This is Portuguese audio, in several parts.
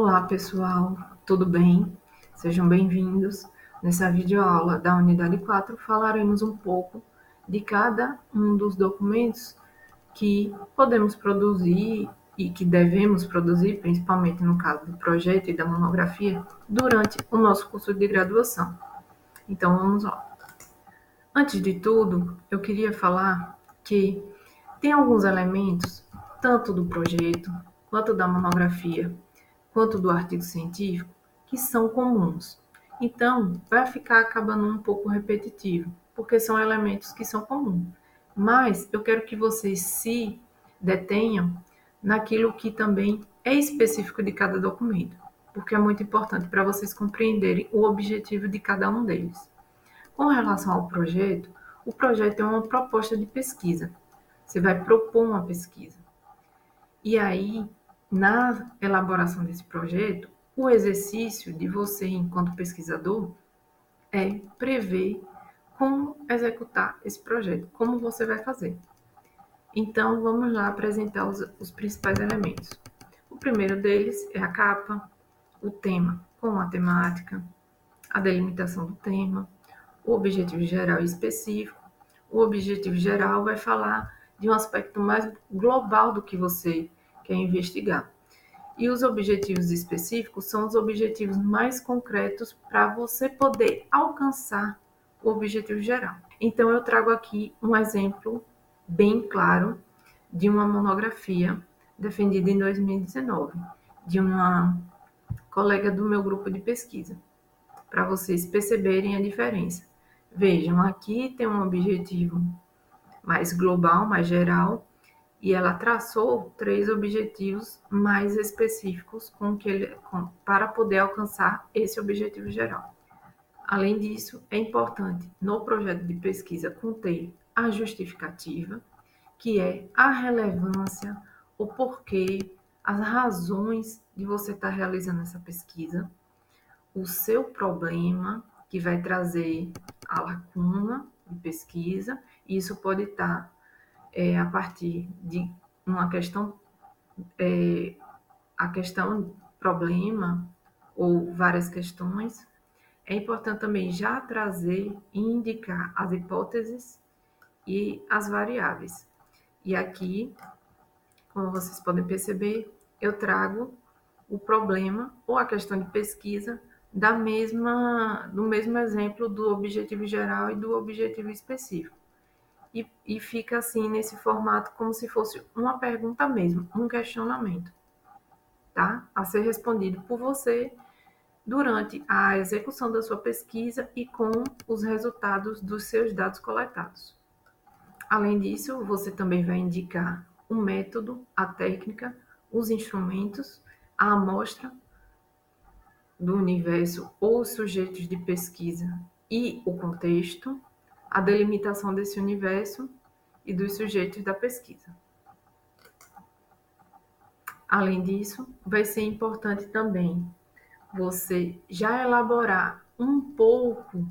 Olá pessoal, tudo bem? Sejam bem-vindos. Nessa videoaula da unidade 4 falaremos um pouco de cada um dos documentos que podemos produzir e que devemos produzir, principalmente no caso do projeto e da monografia, durante o nosso curso de graduação. Então vamos lá. Antes de tudo, eu queria falar que tem alguns elementos, tanto do projeto, quanto da monografia, quanto do artigo científico, que são comuns. Então, vai ficar acabando um pouco repetitivo, porque são elementos que são comuns. Mas eu quero que vocês se detenham naquilo que também é específico de cada documento, porque é muito importante para vocês compreenderem o objetivo de cada um deles. Com relação ao projeto, o projeto é uma proposta de pesquisa. Você vai propor uma pesquisa. E aí, na elaboração desse projeto, o exercício de você, enquanto pesquisador, é prever como executar esse projeto, como você vai fazer. Então, vamos lá apresentar os principais elementos. O primeiro deles é a capa, o tema com a temática, a delimitação do tema, o objetivo geral e específico. O objetivo geral vai falar de um aspecto mais global do que você quer investigar. E os objetivos específicos são os objetivos mais concretos para você poder alcançar o objetivo geral. Então, eu trago aqui um exemplo bem claro de uma monografia defendida em 2019, de uma colega do meu grupo de pesquisa, para vocês perceberem a diferença. Vejam, aqui tem um objetivo mais global, mais geral, e ela traçou 3 objetivos mais específicos para poder alcançar esse objetivo geral. Além disso, é importante no projeto de pesquisa conter a justificativa, que é a relevância, o porquê, as razões de você estar realizando essa pesquisa, o seu problema, que vai trazer a lacuna de pesquisa, e isso pode estar a partir de uma questão, a questão problema ou várias questões. É importante também já trazer e indicar as hipóteses e as variáveis. E aqui, como vocês podem perceber, eu trago o problema ou a questão de pesquisa do mesmo exemplo do objetivo geral e do objetivo específico. E fica assim nesse formato como se fosse uma pergunta mesmo, um questionamento, tá? A ser respondido por você durante a execução da sua pesquisa e com os resultados dos seus dados coletados. Além disso, você também vai indicar o método, a técnica, os instrumentos, a amostra do universo ou os sujeitos de pesquisa e o contexto, a delimitação desse universo e dos sujeitos da pesquisa. Além disso, vai ser importante também você já elaborar um pouco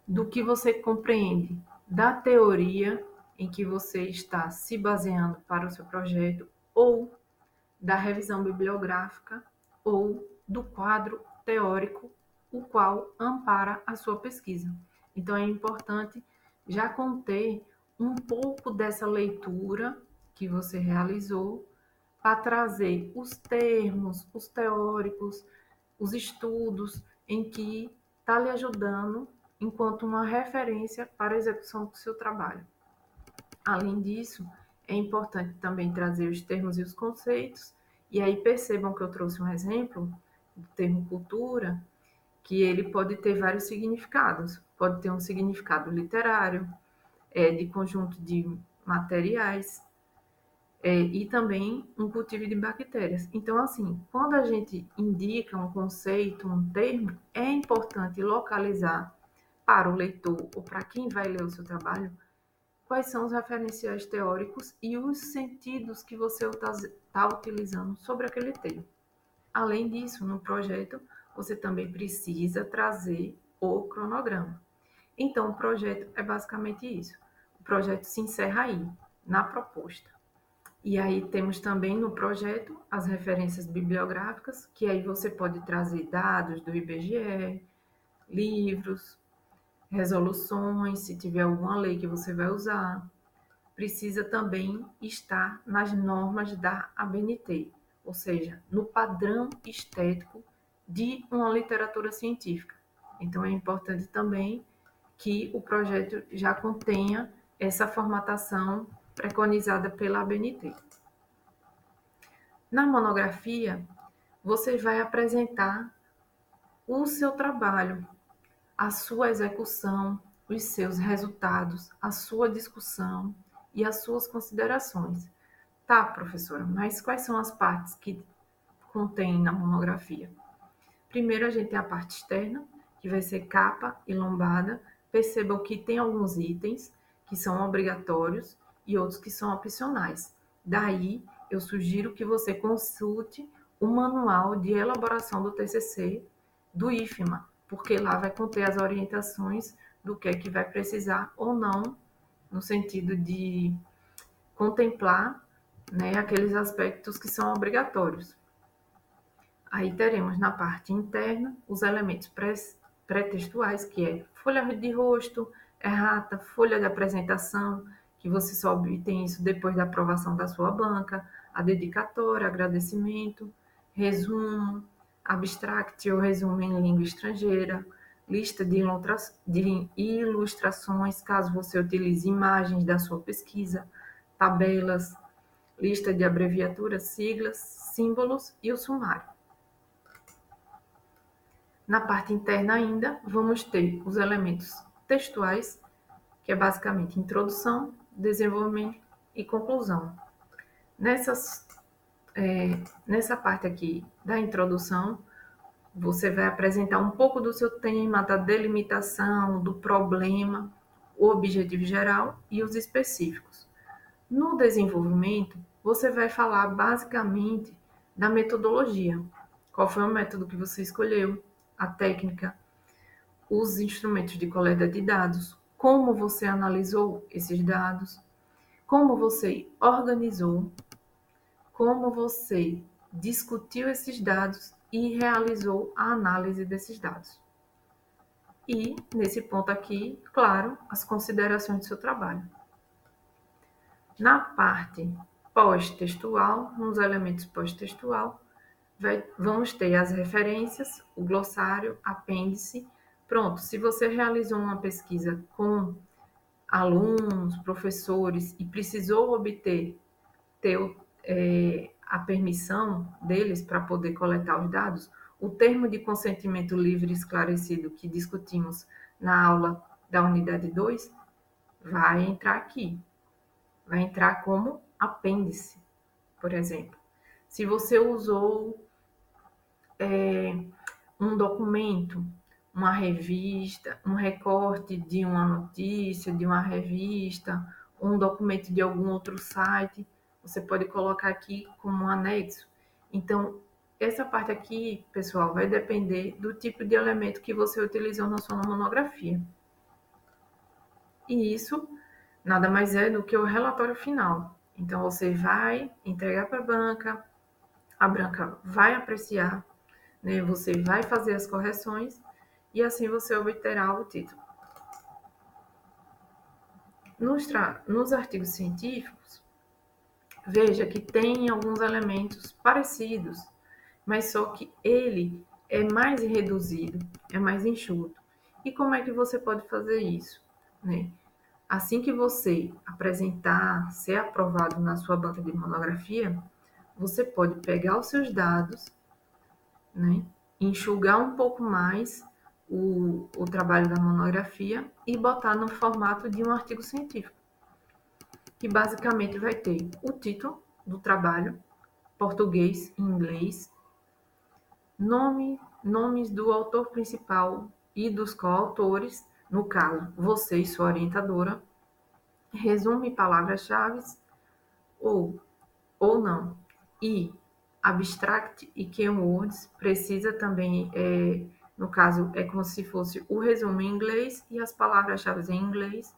do que você compreende da teoria em que você está se baseando para o seu projeto, ou da revisão bibliográfica, ou do quadro teórico, o qual ampara a sua pesquisa. Então, é importante já conter um pouco dessa leitura que você realizou para trazer os termos, os teóricos, os estudos em que está lhe ajudando enquanto uma referência para a execução do seu trabalho. Além disso, é importante também trazer os termos e os conceitos, e aí percebam que eu trouxe um exemplo do termo cultura, que ele pode ter vários significados. Pode ter um significado literário, de conjunto de materiais, e também um cultivo de bactérias. Então, assim, quando a gente indica um conceito, um termo, é importante localizar para o leitor ou para quem vai ler o seu trabalho quais são os referenciais teóricos e os sentidos que você está utilizando sobre aquele termo. Além disso, no projeto, você também precisa trazer o cronograma. Então, o projeto é basicamente isso. O projeto se encerra aí, na proposta. E aí temos também no projeto as referências bibliográficas, que aí você pode trazer dados do IBGE, livros, resoluções, se tiver alguma lei que você vai usar. Precisa também estar nas normas da ABNT, ou seja, no padrão estético de uma literatura científica. Então é importante também que o projeto já contenha essa formatação preconizada pela ABNT. Na monografia, você vai apresentar o seu trabalho, a sua execução, os seus resultados, a sua discussão e as suas considerações. Tá, professora, mas quais são as partes que contém na monografia? Primeiro, a gente tem a parte externa, que vai ser capa e lombada. Percebam que tem alguns itens que são obrigatórios e outros que são opcionais. Daí, eu sugiro que você consulte o manual de elaboração do TCC do IFMA, porque lá vai conter as orientações do que é que vai precisar ou não, no sentido de contemplar, né, aqueles aspectos que são obrigatórios. Aí teremos na parte interna os elementos pré-textuais, que é folha de rosto, errata, folha de apresentação, que você só obtém isso depois da aprovação da sua banca, a dedicatória, agradecimento, resumo, abstract ou resumo em língua estrangeira, lista de ilustrações, caso você utilize imagens da sua pesquisa, tabelas, lista de abreviaturas, siglas, símbolos e o sumário. Na parte interna ainda, vamos ter os elementos textuais, que é basicamente introdução, desenvolvimento e conclusão. Nessa parte aqui da introdução, você vai apresentar um pouco do seu tema, da delimitação, do problema, o objetivo geral e os específicos. No desenvolvimento, você vai falar basicamente da metodologia. Qual foi o método que você escolheu, a técnica, os instrumentos de coleta de dados, como você analisou esses dados, como você organizou, como você discutiu esses dados e realizou a análise desses dados. E, nesse ponto aqui, claro, as considerações do seu trabalho. Na parte pós-textual, nos elementos pós-textual, vamos ter as referências, o glossário, apêndice. Pronto, se você realizou uma pesquisa com alunos, professores e precisou obter a permissão deles para poder coletar os dados, o termo de consentimento livre e esclarecido que discutimos na aula da unidade 2 vai entrar aqui. Vai entrar como apêndice, por exemplo. Se você usou um documento, uma revista, um recorte de uma notícia, de uma revista, um documento de algum outro site, você pode colocar aqui como um anexo. Então, essa parte aqui, pessoal, vai depender do tipo de elemento que você utilizou na sua monografia. E isso nada mais é do que o relatório final. Então, você vai entregar para a banca vai apreciar, né? Você vai fazer as correções e assim você obterá o título. Nos artigos científicos, veja que tem alguns elementos parecidos, mas só que ele é mais reduzido, é mais enxuto. E como é que você pode fazer isso, né? Assim que você apresentar, ser aprovado na sua banca de monografia, você pode pegar os seus dados, né, enxugar um pouco mais o trabalho da monografia e botar no formato de um artigo científico, que basicamente vai ter o título do trabalho, português e inglês, nomes do autor principal e dos coautores, no caso, você e sua orientadora, resume palavras-chave ou, ou não. E abstract e keywords precisa também, no caso, é como se fosse o resumo em inglês e as palavras-chave em inglês.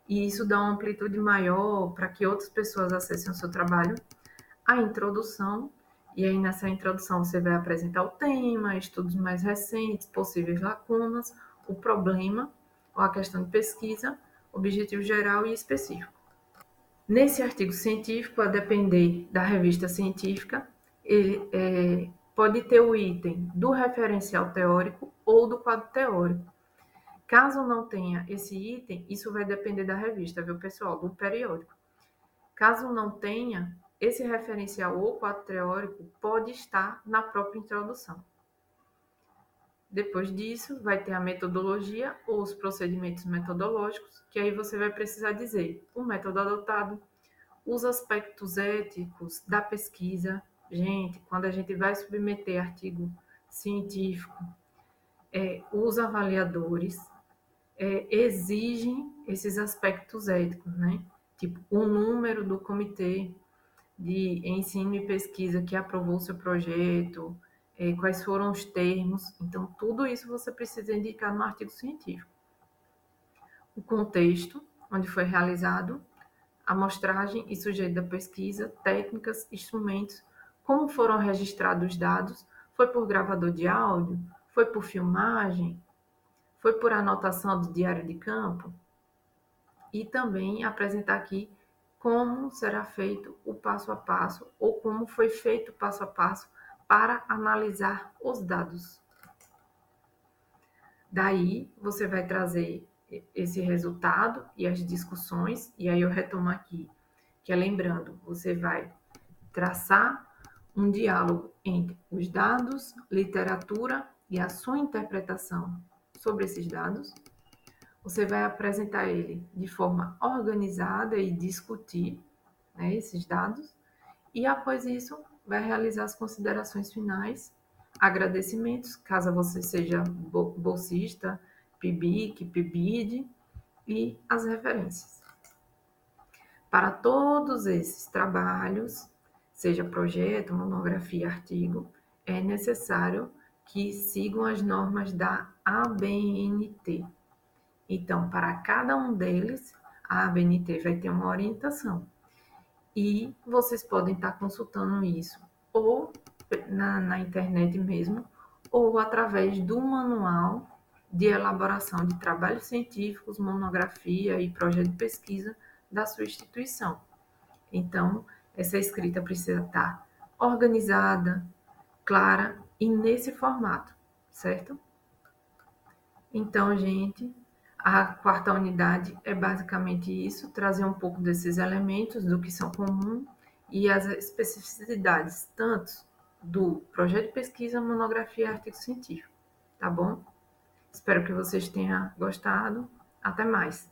e isso dá uma amplitude maior para que outras pessoas acessem o seu trabalho. A introdução, e aí nessa introdução você vai apresentar o tema, estudos mais recentes, possíveis lacunas, o problema ou a questão de pesquisa, objetivo geral e específico. Nesse artigo científico, a depender da revista científica, ele pode ter o item do referencial teórico ou do quadro teórico. Caso não tenha esse item, isso vai depender da revista, viu, pessoal? Do periódico. Caso não tenha, esse referencial ou quadro teórico pode estar na própria introdução. Depois disso, vai ter a metodologia ou os procedimentos metodológicos, que aí você vai precisar dizer o método adotado, os aspectos éticos da pesquisa. Gente, quando a gente vai submeter artigo científico, os avaliadores exigem esses aspectos éticos, né? Tipo, o número do comitê de ensino e pesquisa que aprovou o seu projeto, quais foram os termos. Então, tudo isso você precisa indicar no artigo científico. O contexto, onde foi realizado, a amostragem e sujeito da pesquisa, técnicas, instrumentos, como foram registrados os dados, foi por gravador de áudio, foi por filmagem, foi por anotação do diário de campo, e também apresentar aqui como será feito o passo a passo ou como foi feito o passo a passo para analisar os dados. Daí você vai trazer esse resultado e as discussões, e aí eu retomo aqui, que é lembrando, você vai traçar um diálogo entre os dados, literatura e a sua interpretação sobre esses dados. Você vai apresentar ele de forma organizada e discutir, né, esses dados. E após isso, vai realizar as considerações finais, agradecimentos, caso você seja bolsista, PIBIC, PIBID, e as referências. Para todos esses trabalhos, seja projeto, monografia, artigo, é necessário que sigam as normas da ABNT. Então, para cada um deles, a ABNT vai ter uma orientação. E vocês podem estar consultando isso ou na internet mesmo, ou através do manual de elaboração de trabalhos científicos, monografia e projeto de pesquisa da sua instituição. Então, essa escrita precisa estar organizada, clara e nesse formato, certo? Então, gente, a quarta unidade é basicamente isso, trazer um pouco desses elementos do que são comuns e as especificidades, tanto do projeto de pesquisa, monografia e artigo científico, tá bom? Espero que vocês tenham gostado. Até mais!